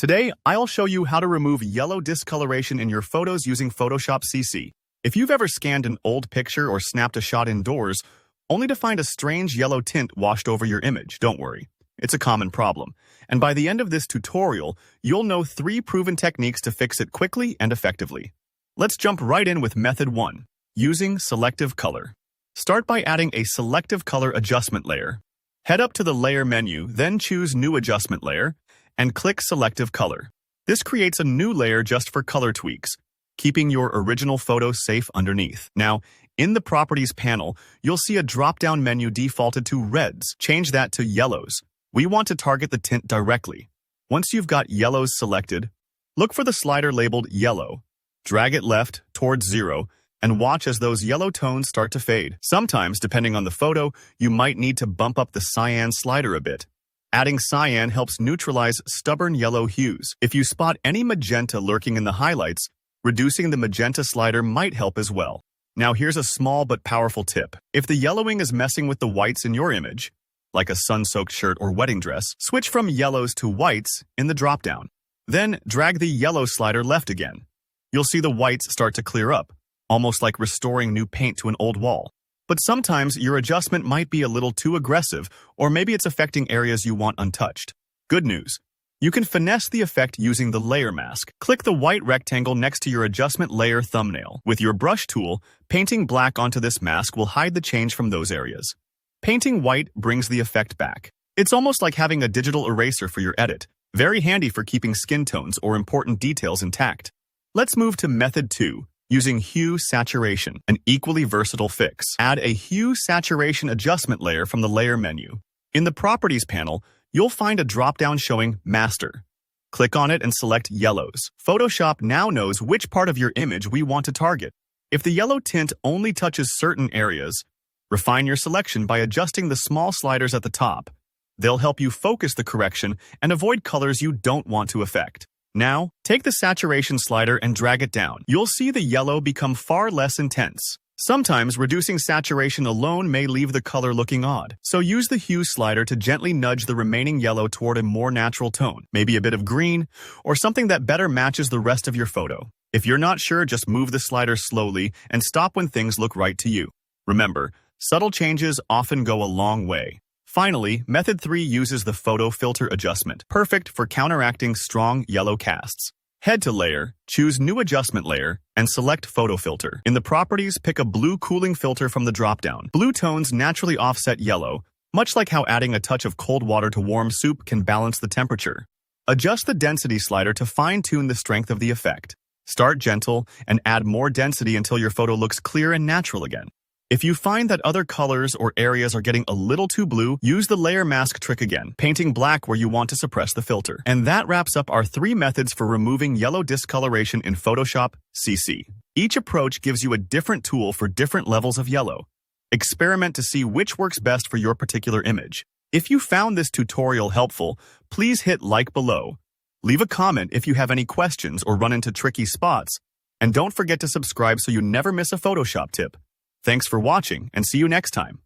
Today, I'll show you how to remove yellow discoloration in your photos using Photoshop CC. If you've ever scanned an old picture or snapped a shot indoors, only to find a strange yellow tint washed over your image, don't worry. It's a common problem. And by the end of this tutorial, you'll know 3 proven techniques to fix it quickly and effectively. Let's jump right in with method 1, using selective color. Start by adding a selective color adjustment layer. Head up to the layer menu, then choose New Adjustment Layer, and click Selective Color. This creates a new layer just for color tweaks, keeping your original photo safe underneath. Now, in the Properties panel, you'll see a drop-down menu defaulted to reds. Change that to yellows. We want to target the tint directly. Once you've got yellows selected, look for the slider labeled Yellow. Drag it left towards 0, and watch as those yellow tones start to fade. Sometimes, depending on the photo, you might need to bump up the cyan slider a bit. Adding cyan helps neutralize stubborn yellow hues. If you spot any magenta lurking in the highlights, reducing the magenta slider might help as well. Now here's a small but powerful tip. If the yellowing is messing with the whites in your image, like a sun-soaked shirt or wedding dress, switch from yellows to whites in the drop-down. Then drag the yellow slider left again. You'll see the whites start to clear up, almost like restoring new paint to an old wall. But sometimes your adjustment might be a little too aggressive, or maybe it's affecting areas you want untouched. Good news. You can finesse the effect using the layer mask. Click the white rectangle next to your adjustment layer thumbnail. With your brush tool, painting black onto this mask will hide the change from those areas. Painting white brings the effect back. It's almost like having a digital eraser for your edit. Very handy for keeping skin tones or important details intact. Let's move to method 2, using hue saturation, an equally versatile fix. Add a hue saturation adjustment layer from the layer menu. In the Properties panel, you'll find a drop-down showing Master. Click on it and select Yellows. Photoshop now knows which part of your image we want to target. If the yellow tint only touches certain areas, refine your selection by adjusting the small sliders at the top. They'll help you focus the correction and avoid colors you don't want to affect. Now, take the saturation slider and drag it down. You'll see the yellow become far less intense. Sometimes reducing saturation alone may leave the color looking odd, so use the hue slider to gently nudge the remaining yellow toward a more natural tone, maybe a bit of green, or something that better matches the rest of your photo. If you're not sure, just move the slider slowly and stop when things look right to you. Remember, subtle changes often go a long way. Finally, method 3 uses the photo filter adjustment, perfect for counteracting strong yellow casts. Head to Layer, choose New Adjustment Layer, and select Photo Filter. In the Properties, pick a blue cooling filter from the dropdown. Blue tones naturally offset yellow, much like how adding a touch of cold water to warm soup can balance the temperature. Adjust the density slider to fine-tune the strength of the effect. Start gentle and add more density until your photo looks clear and natural again. If you find that other colors or areas are getting a little too blue, use the layer mask trick again, painting black where you want to suppress the filter. And that wraps up our 3 methods for removing yellow discoloration in Photoshop CC. Each approach gives you a different tool for different levels of yellow. Experiment to see which works best for your particular image. If you found this tutorial helpful, please hit like below. Leave a comment if you have any questions or run into tricky spots. And don't forget to subscribe so you never miss a Photoshop tip. Thanks for watching, and see you next time.